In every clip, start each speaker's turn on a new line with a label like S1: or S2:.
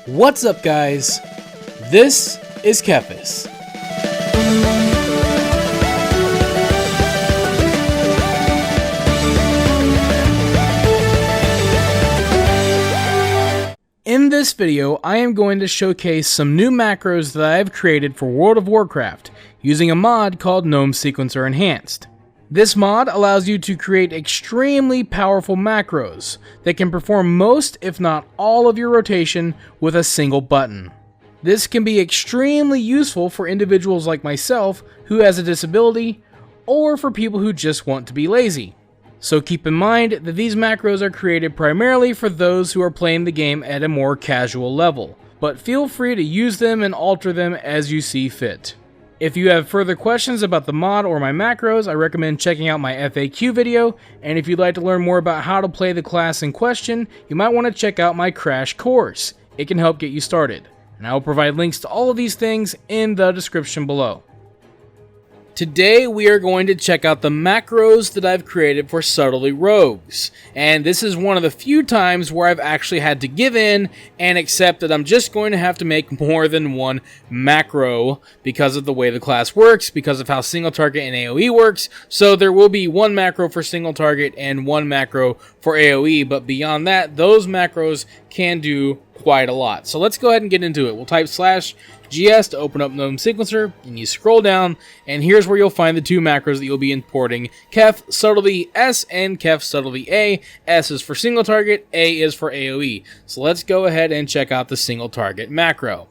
S1: What's up, guys? This is TheKephas. In this video, I am going to showcase some new macros that I have created for World of Warcraft using a mod called GNOME Sequencer Enhanced. This mod allows you to create extremely powerful macros that can perform most, if not all, of your rotation with a single button. This can be extremely useful for individuals like myself who has a disability, or for people who just want to be lazy. So keep in mind that these macros are created primarily for those who are playing the game at a more casual level, but feel free to use them and alter them as you see fit. If you have further questions about the mod or my macros, I recommend checking out my FAQ video, and if you'd like to learn more about how to play the class in question, you might want to check out my crash course. It can help get you started, and I will provide links to all of these things in the description below. Today we are going to check out the macros that I've created for Subtlety rogues, and this is one of the few times where I've actually had to give in and accept that I'm just going to have to make more than one macro because of the way the class works, because of how single target and AoE works. So there will be one macro for single target and one macro for AoE, but beyond that, those macros can do quite a lot. So let's go ahead and get into it. We'll type /GS to open up GNOME Sequencer, and you scroll down, and here's where you'll find the two macros that you'll be importing: Keph Subtlety S and Keph Subtlety A. S is for single target, A is for AoE. So let's go ahead and check out the single target macro.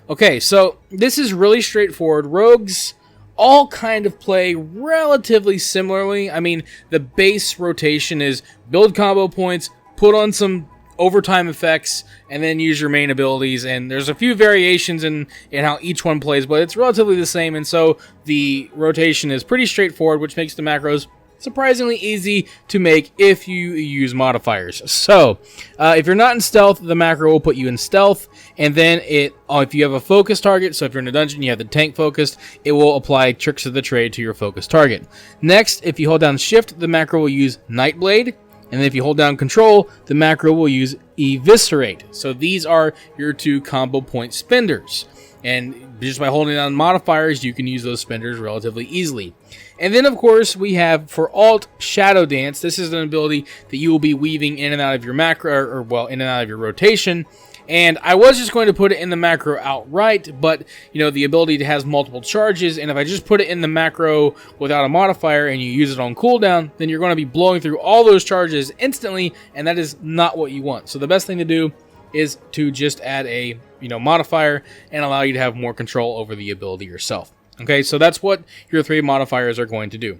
S1: Okay, so this is really straightforward. Rogues all kind of play relatively similarly. I mean, the base rotation is build combo points, put on some overtime effects, and then use your main abilities, and there's a few variations in how each one plays, but it's relatively the same, and so the rotation is pretty straightforward, which makes the macros surprisingly easy to make if you use modifiers. So if you're not in stealth, the macro will put you in stealth, and then if you have a focus target, so if you're in a dungeon, you have the tank focused, it will apply Tricks of the Trade to your focus target. Next, if you hold down shift, the macro will use Nightblade. And then if you hold down control, the macro will use Eviscerate. So these are your two combo point spenders. And just by holding down modifiers, you can use those spenders relatively easily. And then, of course, we have for alt Shadow Dance. This is an ability that you will be weaving in and out of your macro, in and out of your rotation. And I was just going to put it in the macro outright, but the ability has multiple charges, and if I just put it in the macro without a modifier and you use it on cooldown, then you're going to be blowing through all those charges instantly, and that is not what you want. So the best thing to do is to just add a modifier and allow you to have more control over the ability yourself. Okay, so that's what your three modifiers are going to do.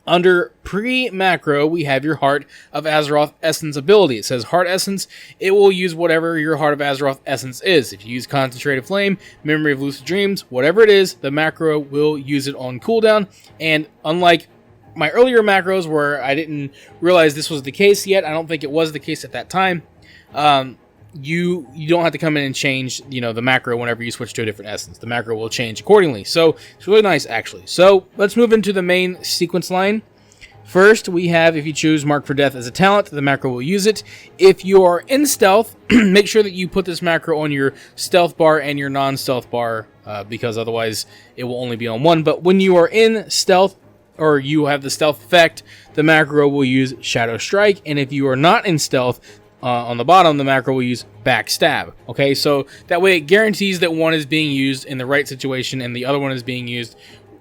S1: Under pre-macro, we have your Heart of Azeroth Essence ability. It says Heart Essence. It will use whatever your Heart of Azeroth Essence is. If you use Concentrated Flame, Memory of Lucid Dreams, whatever it is, the macro will use it on cooldown. And unlike my earlier macros where I didn't realize this was the case yet, I don't think it was the case at that time, you don't have to come in and change the macro whenever you switch to a different essence. The macro will change accordingly, so it's really nice actually. So let's move into the main sequence line. First, we have, if you choose Mark for Death as a talent, the macro will use it. If you are in stealth, make sure that you put this macro on your stealth bar and your non-stealth bar, because otherwise it will only be on one. But when you are in stealth, or you have the stealth effect, the macro will use Shadow Strike, and if you are not in stealth, on the bottom, the macro will use Backstab. Okay, so that way it guarantees that one is being used in the right situation and the other one is being used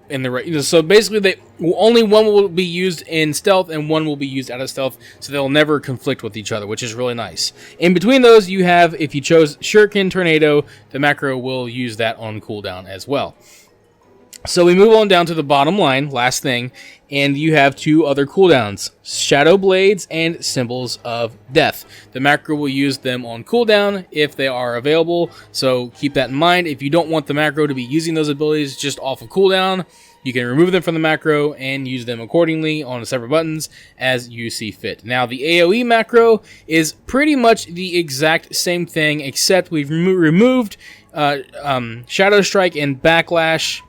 S1: in the right. So basically, only one will be used in stealth and one will be used out of stealth, so they'll never conflict with each other, which is really nice. In between those, you have, if you chose Shuriken Tornado, the macro will use that on cooldown as well. So we move on down to the bottom line, last thing, and you have two other cooldowns, Shadow Blades and Symbols of Death. The macro will use them on cooldown if they are available, so keep that in mind. If you don't want the macro to be using those abilities just off of cooldown, you can remove them from the macro and use them accordingly on separate buttons as you see fit. Now, the AoE macro is pretty much the exact same thing, except we've removed Shadow Strike and Backstab,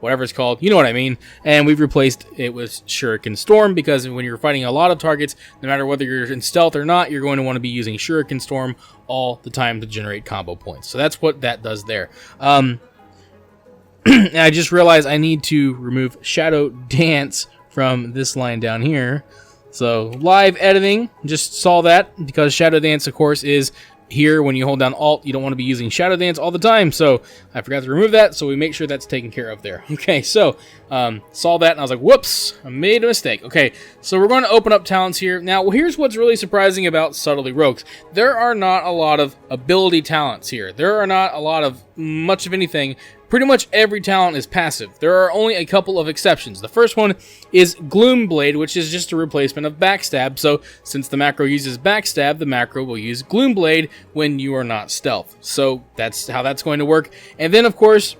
S1: whatever it's called, you know what I mean. And we've replaced it with Shuriken Storm, because when you're fighting a lot of targets, no matter whether you're in stealth or not, you're going to want to be using Shuriken Storm all the time to generate combo points. So that's what that does there. And I just realized I need to remove Shadow Dance from this line down here. So live editing, just saw that, because Shadow Dance, of course, is here when you hold down Alt. You don't want to be using Shadow Dance all the time, so I forgot to remove that, so we make sure that's taken care of there. Okay, so saw that, and I was like, whoops, I made a mistake. Okay, so we're going to open up talents here. Now, here's what's really surprising about Subtlety Rogues. There are not a lot of ability talents here. There are not a lot of much of anything. Pretty much every talent is passive. There are only a couple of exceptions. The first one is Gloomblade, which is just a replacement of Backstab. So since the macro uses Backstab, the macro will use Gloomblade when you are not stealth. So that's how that's going to work. And then, of course,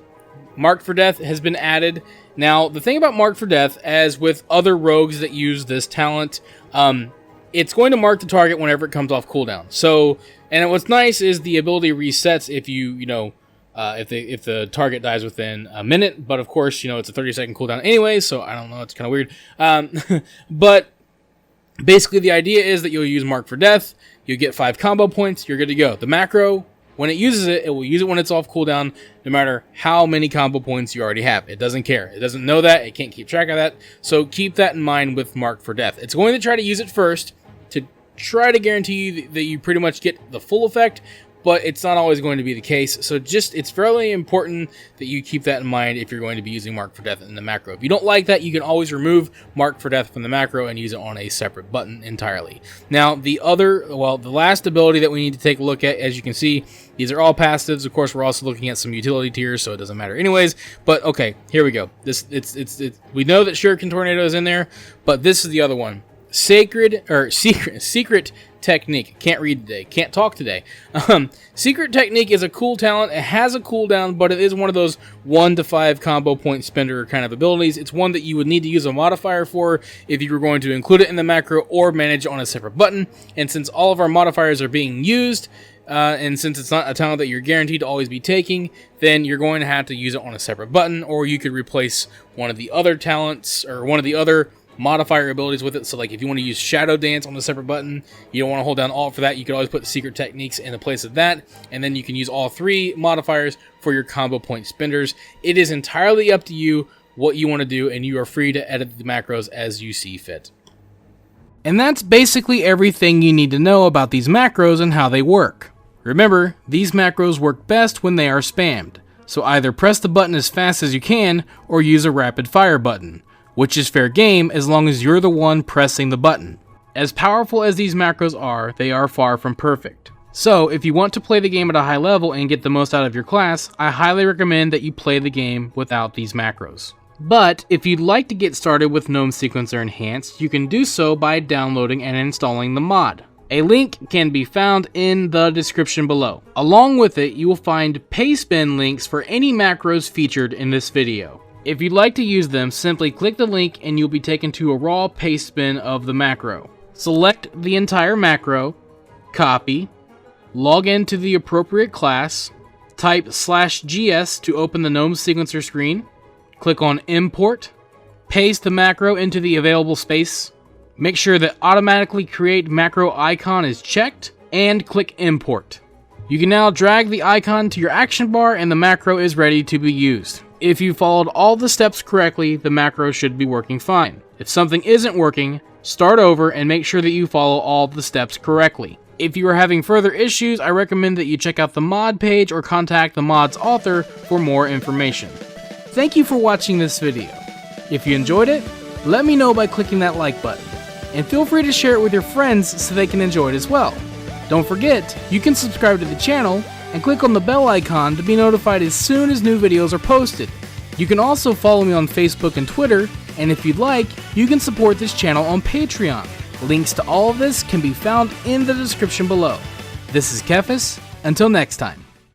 S1: Marked for Death has been added. Now, the thing about Marked for Death, as with other rogues that use this talent, it's going to mark the target whenever it comes off cooldown. So, and what's nice is the ability resets if if the target dies within a minute, but of course, it's a 30-second cooldown anyway, so I don't know, it's kind of weird. But basically the idea is that you'll use Mark for Death, you'll get 5 combo points, you're good to go. The macro, when it uses it, it will use it when it's off cooldown, no matter how many combo points you already have. It doesn't care. It doesn't know that. It can't keep track of that. So keep that in mind with Mark for Death. It's going to try to use it first to try to guarantee you that you pretty much get the full effect, but it's not always going to be the case. So it's fairly important that you keep that in mind if you're going to be using Mark for Death in the macro. If you don't like that, you can always remove Mark for Death from the macro and use it on a separate button entirely. Now, the last ability that we need to take a look at, as you can see, these are all passives. Of course, we're also looking at some utility tiers, so it doesn't matter anyways. But okay, here we go. We know that Shuriken Tornado is in there, but this is the other one. Secret Technique. Can't read today. Can't talk today. Secret Technique is a cool talent. It has a cooldown, but it is one of those 1 to 5 combo point spender kind of abilities. It's one that you would need to use a modifier for if you were going to include it in the macro or manage it on a separate button. And since all of our modifiers are being used, and since it's not a talent that you're guaranteed to always be taking, then you're going to have to use it on a separate button, or you could replace one of the other talents or one of the other modifier abilities with it. So like if you want to use Shadow Dance on a separate button, you don't want to hold down Alt for that, you could always put Secret Techniques in the place of that, and then you can use all 3 modifiers for your combo point spenders. It is entirely up to you what you want to do, and you are free to edit the macros as you see fit. And that's basically everything you need to know about these macros and how they work. Remember, these macros work best when they are spammed, so either press the button as fast as you can or use a rapid fire button, which is fair game as long as you're the one pressing the button. As powerful as these macros are, they are far from perfect. So if you want to play the game at a high level and get the most out of your class, I highly recommend that you play the game without these macros. But if you'd like to get started with Gnome Sequencer Enhanced, you can do so by downloading and installing the mod. A link can be found in the description below. Along with it, you will find paste bin links for any macros featured in this video. If you'd like to use them, simply click the link and you'll be taken to a raw paste bin of the macro. Select the entire macro, copy, log into the appropriate class, type /GS to open the Gnome Sequencer screen, click on Import, paste the macro into the available space, make sure that Automatically Create Macro Icon is checked, and click Import. You can now drag the icon to your action bar and the macro is ready to be used. If you followed all the steps correctly, the macro should be working fine. If something isn't working, start over and make sure that you follow all the steps correctly. If you are having further issues, I recommend that you check out the mod page or contact the mod's author for more information. Thank you for watching this video. If you enjoyed it, let me know by clicking that like button. And feel free to share it with your friends so they can enjoy it as well. Don't forget, you can subscribe to the channel and click on the bell icon to be notified as soon as new videos are posted. You can also follow me on Facebook and Twitter, and if you'd like, you can support this channel on Patreon. Links to all of this can be found in the description below. This is TheKephas. Until next time.